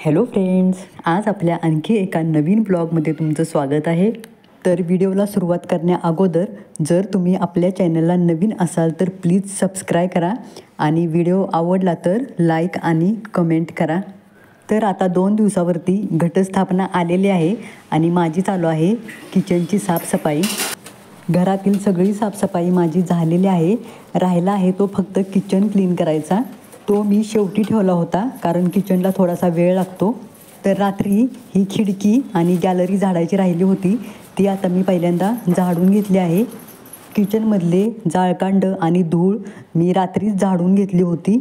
Hello friends, आज आपल्या आणखी एका नवीन ब्लॉगमध्ये तुमचं स्वागत आहे. तर व्हिडिओला सुरुवात करण्या अगोदर जर तुम्ही आपल्या चॅनलला नवीन असाल तर प्लीज सबस्क्राईब करा आणि व्हिडिओ आवडला तर लाईक आणि कमेंट करा. तर आता 2 दिवसावरती घटस्थापना आलेली आहे आणि माझी चालू आहे किचनची साफसफाई. घरातील सगळी साफसफाई माझी झालेली आहे. राहिला आहे तो फक्त किचन क्लीन करायचा. तो मी शेवटी ठेवला होता कारण किचनला थोडासा वेळ लागतो. तर रात्री ही खिडकी आणि गॅलरी झाडायची राहिली होती, ती आता मी पहिल्यांदा झाडून घेतली आहे. किचनमधले जाळकांड आणि धूळ मी रात्रीच झाडून घेतली होती.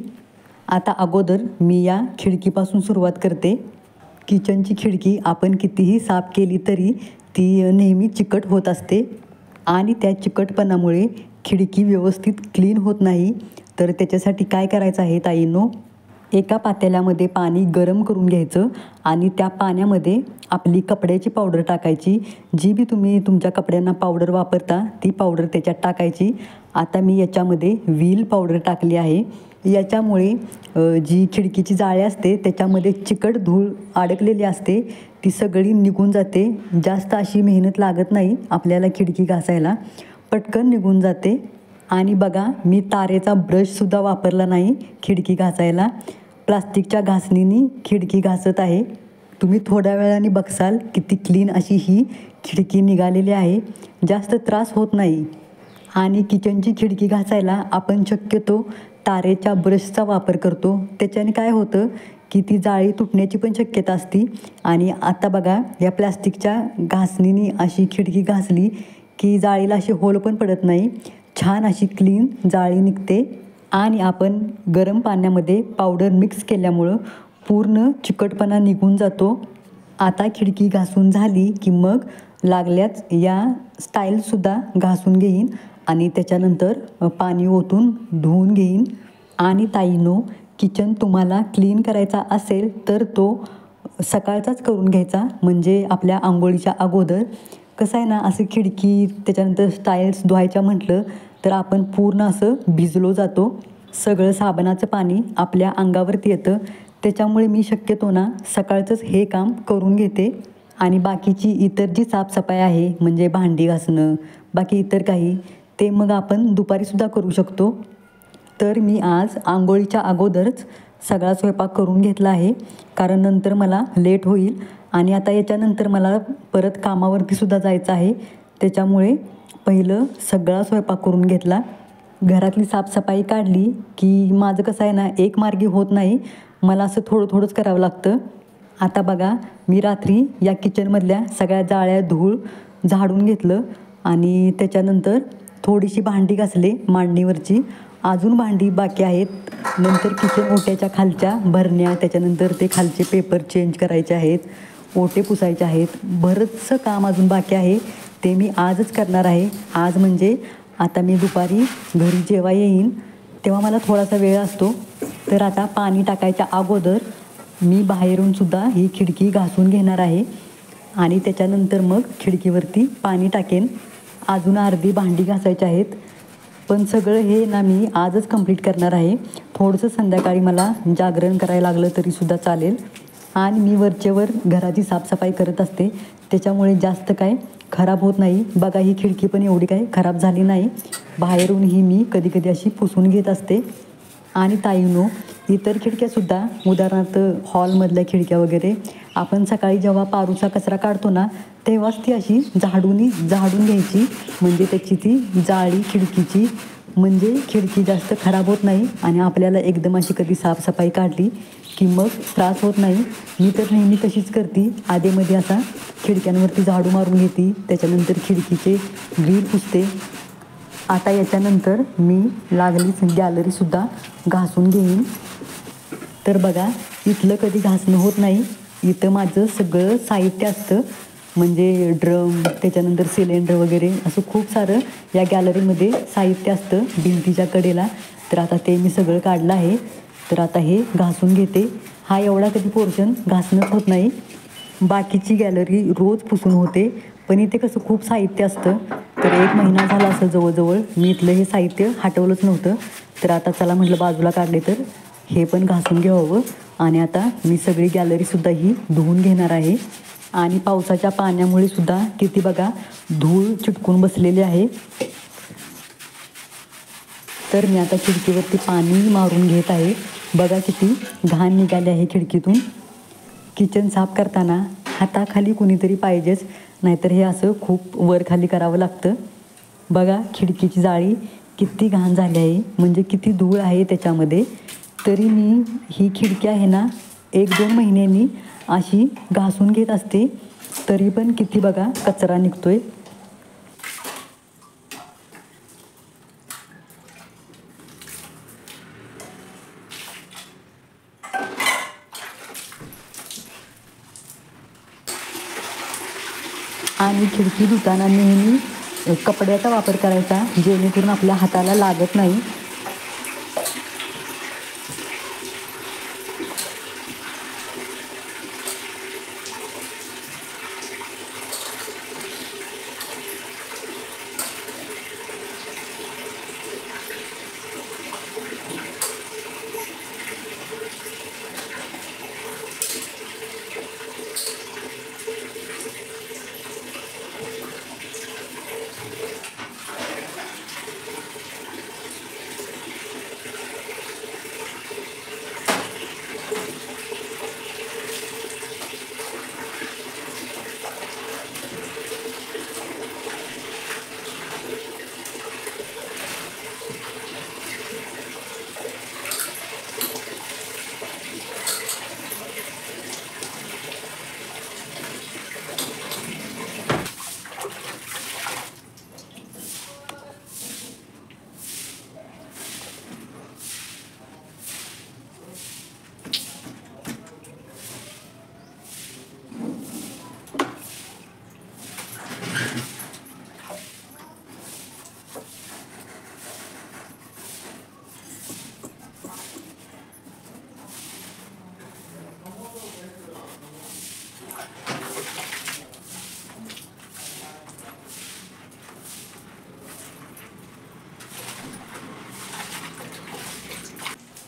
आता अगोदर मी या खिडकीपासून सुरुवात करते. किचनची खिडकी आपण कितीही साफ केली तरी ती नेहमी चिकट होत असते आणि त्या चिकटपणामुळे खिडकी व्यवस्थित क्लीन होत नाही. तर त्याच्यासाठी काय करायचं आहे ताईंनो, एका पातेल्यामध्ये पाणी गरम करून घ्यायचं आणि त्या पाण्यामध्ये आपली कपड्याची पावडर टाकायची. जी बी तुम्ही तुमच्या कपड्यांना पावडर वापरता ती पावडर त्याच्यात टाकायची. आता मी याच्यामध्ये व्हील पावडर टाकली आहे. याच्यामुळे जी खिडकीची जाळी असते त्याच्यामध्ये चिकट धूळ अडकलेली असते, ती सगळी निघून जाते. जास्त अशी मेहनत लागत नाही आपल्याला खिडकी घासायला, पटकन निघून जाते. आणि बघा, मी तारेचा ब्रशसुद्धा वापरला नाही खिडकी घासायला. प्लास्टिकच्या घासणीने खिडकी घासत आहे. तुम्ही थोड्या वेळाने बघसाल किती क्लीन अशी ही खिडकी निघालेली आहे. जास्त त्रास होत नाही. आणि किचनची खिडकी घासायला आपण शक्यतो तारेच्या ब्रशचा वापर करतो. त्याच्याने काय होतं की ती जाळी तुटण्याची पण शक्यता असते. आणि आता बघा, या प्लास्टिकच्या घासणीने अशी खिडकी घासली की जाळीला असे होल पण पडत नाही. छान अशी क्लीन जाळी निघते. आणि आपण गरम पाण्यामध्ये पावडर मिक्स केल्यामुळं पूर्ण चिकटपणा निघून जातो. आता खिडकी घासून झाली की मग लागल्याच या स्टाईलसुद्धा घासून घेईन आणि त्याच्यानंतर पाणी ओतून धुवून घेईन. आणि ताईंनो, किचन तुम्हाला क्लीन करायचा असेल तर तो सकाळचाच करून घ्यायचा, म्हणजे आपल्या आंघोळीच्या अगोदर. कसं आहे ना, असं खिडकी त्याच्यानंतर स्टाईल्स धुवायच्या म्हटलं तर आपण पूर्ण असं भिजलो जातो. सगळं साबणाचं पाणी आपल्या अंगावरती येतं. त्याच्यामुळे मी शक्यतो ना सकाळचंच हे काम करून घेते. आणि बाकीची इतर जी साफसफाई आहे, म्हणजे भांडी घासणं, बाकी इतर काही, ते मग आपण दुपारीसुद्धा करू शकतो. तर मी आज आंघोळीच्या अगोदरच सगळा स्वयंपाक करून घेतला आहे, कारण नंतर मला लेट होईल. आणि आता याच्यानंतर मला परत कामावरतीसुद्धा जायचं आहे. त्याच्यामुळे पहिलं सगळा स्वयंपाक करून घेतला. घरातली साफसफाई काढली की माझं कसं आहे ना, एक मार्गी होत नाही, मला असं थोडं थोडंच करावं लागतं. आता बघा, मी रात्री या किचनमधल्या सगळ्या जाळ्या धूळ झाडून घेतलं आणि त्याच्यानंतर थोडीशी भांडी घासले मांडणीवरची. अजून भांडी बाकी आहेत. नंतर किचन ओट्याच्या खालच्या भरण्या, त्याच्यानंतर ते खालचे पेपर चेंज करायचे आहेत, ओटे पुसायचे आहेत. बरंचसं काम अजून बाकी आहे, ते मी आजच करणार आहे. आज म्हणजे आता मी दुपारी घरी जेव्हा येईन तेव्हा मला थोडासा वेळ असतो. तर आता पाणी टाकायच्या अगोदर मी बाहेरूनसुद्धा ही खिडकी घासून घेणार आहे आणि त्याच्यानंतर मग खिडकीवरती पाणी टाकेन. अजून अर्धी भांडी घासायची आहेत, पण सगळं हे ना मी आजच कंप्लीट करणार आहे. थोडंसं संध्याकाळी मला जागरण करायला लागलं तरीसुद्धा चालेल. आणि मी वरचेवर घराची साफसफाई करत असते, त्याच्यामुळे जास्त काय खराब होत नाही. बघा, ही खिडकी पण एवढी काही खराब झाली नाही. बाहेरूनही मी कधी कधी अशी पुसून घेत असते. आणि ताईंनो, इतर खिडक्यासुद्धा, उदाहरणार्थ हॉलमधल्या खिडक्या वगैरे, आपण सकाळी जेव्हा पारूचा कचरा काढतो ना तेव्हाच ती अशी झाडून घ्यायची, म्हणजे त्याची ती जाळी खिडकीची, म्हणजे खिडकी जास्त खराब होत नाही. आणि आपल्याला एकदम अशी कधी साफसफाई काढली की मग त्रास होत नाही. मी तर नेहमी तशीच करते, आधेमध्ये असा खिडक्यांवरती झाडू मारून घेते, त्याच्यानंतर खिडकीचे ग्रिल पुसते. आता याच्यानंतर मी लागलीच गॅलरीसुद्धा घासून घेईन. तर बघा, इथलं कधी घासणं होत नाही. इथं माझं सगळं साहित्य असतं, म्हणजे ड्रम, त्याच्यानंतर सिलेंडर वगैरे, असं खूप सारं या गॅलरीमध्ये साहित्य असतं भिंतीच्या कडेला. तर आता ते मी सगळं काढलं आहे. तर आता हे घासून घेते. हा एवढा कधी पोर्शन घासणंच होत नाही. बाकीची गॅलरी रोज पुसून होते, पण इथे कसं खूप साहित्य असतं. तर 1 महिना झाला असं जवळजवळ मी इथलं हे साहित्य हटवलंच नव्हतं. तर आता चला म्हटलं बाजूला काढले तर हे पण घासून घ्यावं. आणि आता मी सगळी गॅलरीसुद्धा ही धुवून घेणार आहे. आणि पावसाच्या पाण्यामुळे सुद्धा किती बघा धूळ चिटकून बसलेली आहे. तर मी आता खिडकीवरती पाणी मारून घेत आहे. बघा किती घाण निघाले आहे खिडकीतून. किचन साफ करताना हाताखाली कुणीतरी पाहिजेच, नाहीतर हे असं खूप वर खाली करावं लागतं. बघा खिडकीची जाळी किती घाण झाली आहे, म्हणजे किती धूळ आहे त्याच्यामध्ये. तरी मी ही खिडकी आहे ना 1-2 महिन्यांनी अशी घासून घेत असते, तरी पण किती बघा कचरा निघतोय. आणि खिडकी धुताना नेहमी कपड्याचा वापर करायचा, जेणेकरून आपल्या हाताला लागत नाही.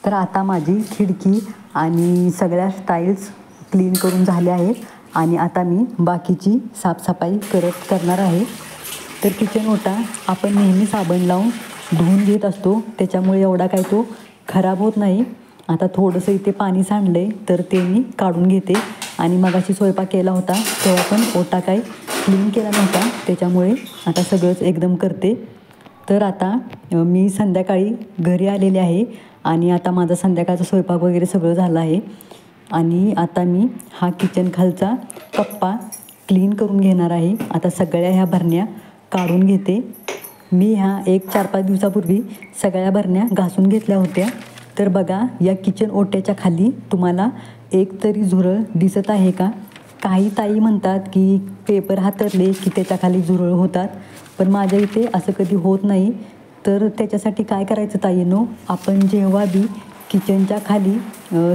तर आता माझी खिडकी आणि सगळ्या टाईल्स क्लीन करून झाल्या आहेत. आणि आता मी बाकीची साफसफाई करणार आहे. तर किचन ओटा आपण नेहमी साबण लावून धुवून घेत असतो, त्याच्यामुळे एवढा काही तो खराब होत नाही. आता थोडंसं इथे पाणी सांडले तर ते मी काढून घेते. आणि मगाशी स्वयंपाक केला होता तेव्हा पण ओटा काही क्लीन केला नव्हता, त्याच्यामुळे आता सगळंच एकदम करते. तर आता मी संध्याकाळी घरी आलेले आहे आणि आता माझा संध्याकाळचा स्वयंपाक वगैरे सगळं झालं आहे. आणि आता मी हा किचन खालचा कप्पा क्लीन करून घेणार आहे. आता सगळ्या ह्या भरण्या काढून घेते. मी ह्या 1-4-5 दिवसापूर्वी सगळ्या भरण्या घासून घेतल्या होत्या. तर बघा या किचन ओट्याच्या खाली तुम्हाला एक तरी झुरळ दिसत आहे का? काही ताई म्हणतात की पेपर हातरले की त्याच्या खाली झुरळ होतात, पण माझ्या इथे असं कधी होत नाही. तर त्याच्यासाठी काय करायचं ताईंनो, आपण जेव्हा बी किचनच्या खाली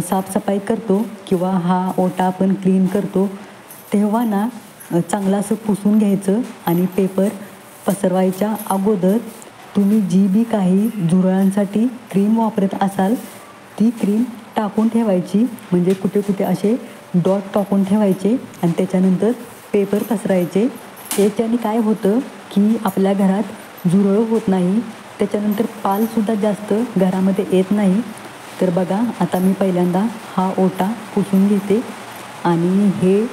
साफसफाई करतो किंवा हा ओटा आपण क्लीन करतो, तेव्हा ना चांगलं असं पुसून घ्यायचं. आणि पेपर पसरवायच्या अगोदर तुम्ही जी बी काही झुरळांसाठी क्रीम वापरत असाल ती क्रीम टाकून ठेवायची, म्हणजे कुठे कुठे असे डॉट टाकून ठेवायचे आणि त्याच्यानंतर पेपर पसरायचे. याच्याने काय होतं की आपल्या घरात झुरळ होत नाही, त्याच्यानंतर पालसुद्धा जास्त घरामध्ये येत नाही. तर बघा आता मी पहिल्यांदा हा ओटा पुसून घेते आणि हे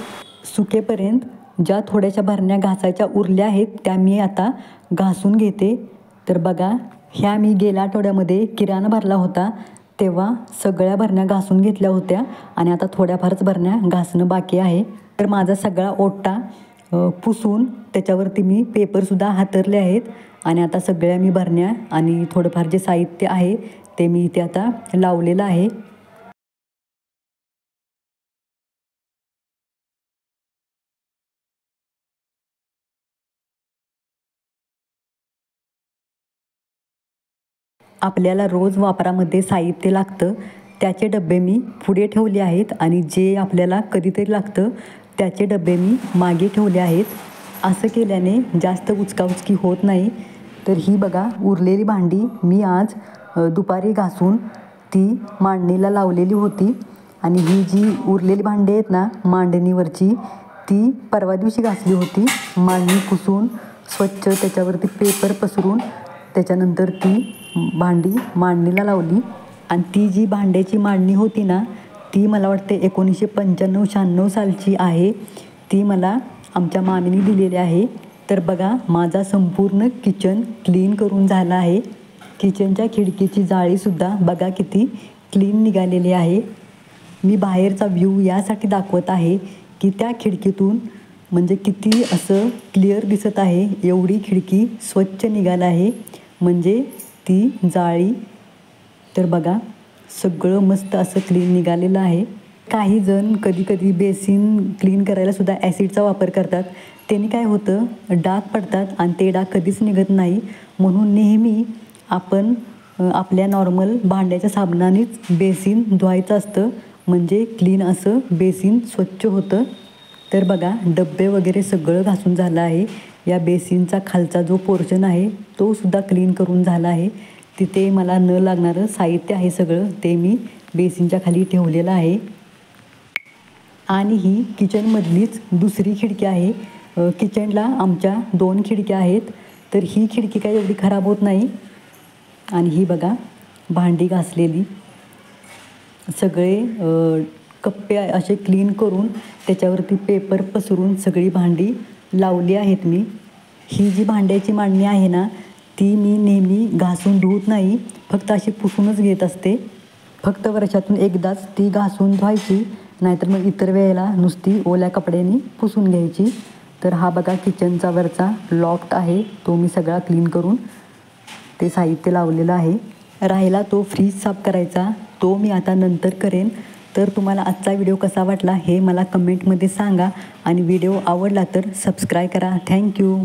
सुकेपर्यंत ज्या थोड्याशा भरण्या घासायच्या उरल्या आहेत त्या मी आता घासून घेते. तर बघा ह्या मी गेल्या आठवड्यामध्ये किराणा भरला होता तेव्हा सगळ्या भरण्या घासून घेतल्या होत्या आणि आता थोड्याफारच भरण्या घासणं बाकी आहे. तर माझा सगळा ओटा पुसून त्याच्यावरती मी पेपरसुद्धा हातरले आहेत. आणि आता सगळ्या मी भरण्या आणि थोडंफार जे साहित्य आहे ते मी इथे आता लावलेलं आहे. आपल्याला रोज वापरामध्ये साहित्य लागतं त्याचे डबे मी पुढे ठेवले आहेत आणि जे आपल्याला कधीतरी लागतं त्याचे डबे मी मागे ठेवले आहेत. असं केल्याने जास्त उचकाउचकी होत नाही. तर ही बघा उरलेली भांडी मी आज दुपारी घासून ती मांडणीला लावलेली होती आणि ही जी उरलेली भांडी आहेत ना मांडणीवरची, ती परवा दिवशी घासली होती. मांडणी पुसून स्वच्छ त्याच्यावरती पेपर पसरून त्याच्यानंतर ती भांडी मांडणीला लावली. आणि ती जी भांड्याची मांडणी होती ना, ती मला वाटते 1995-96 सालची आहे. ती मला आमच्या मामीने दिलेली आहे. तर बघा, माझा संपूर्ण किचन क्लीन करून झाला आहे. किचनच्या खिडकीची जाळीसुद्धा बघा किती क्लीन निघालेली आहे. मी बाहेरचा व्ह्यू यासाठी दाखवत आहे की त्या खिडकीतून म्हणजे किती असं क्लिअर दिसत आहे. एवढी खिडकी स्वच्छ निघाली आहे म्हणजे ती जाळी. तर बघा, सगळं मस्त असं क्लीन निघालेलं आहे. काही जण कधी बेसिन क्लीन करायलासुद्धा ॲसिडचा वापर करतात. त्याने काय होतं, डाग पडतात आणि ते डाग कधीच निघत नाही. म्हणून नेहमी आपण आपल्या नॉर्मल भांड्याच्या साबणानेच बेसिन धुवायचं असतं, म्हणजे क्लीन असं बेसिन स्वच्छ होतं. तर बघा, डब्बे वगैरे सगळं घासून झालं आहे. या बेसिनचा खालचा जो पोर्शन आहे तो सुद्धा क्लीन करून झाला आहे. तिथे मला न लागणारं साहित्य आहे सगळं, ते मी बेसिनच्या खाली ठेवलेलं आहे. आणि ही किचनमधलीच दुसरी खिडकी आहे. किचनला आमच्या 2 खिडक्या आहेत, तर ही खिडकी काय एवढी खराब होत नाही. आणि ही बघा, भांडी घासलेली सगळे कप्पे असे क्लीन करून त्याच्यावरती पेपर पसरून सगळी भांडी लावली आहेत मी. ही जी भांड्याची मांडणी आहे ना, ती मी नेहमी घासून धुवत नाही, फक्त अशी पुसूनच घेत असते. फक्त वर्षातून एकदाच ती घासून धुवायची, नाहीतर मग इतर वेळेला नुसती ओल्या कपड्यांनी पुसून घ्यायची. तर हा बघा किचनचा वरचा लॉफ्ट आहे, तो मी सगळा क्लीन करून ते साहित्य लावलेलं आहे. राहिला तो फ्रीज साफ करायचा, तो मी आता नंतर करेन. तर तुम्हाला आजचा व्हिडिओ कसा वाटला हे मला कमेंटमध्ये सांगा आणि व्हिडिओ आवडला तर सबस्क्राईब करा. थँक्यू.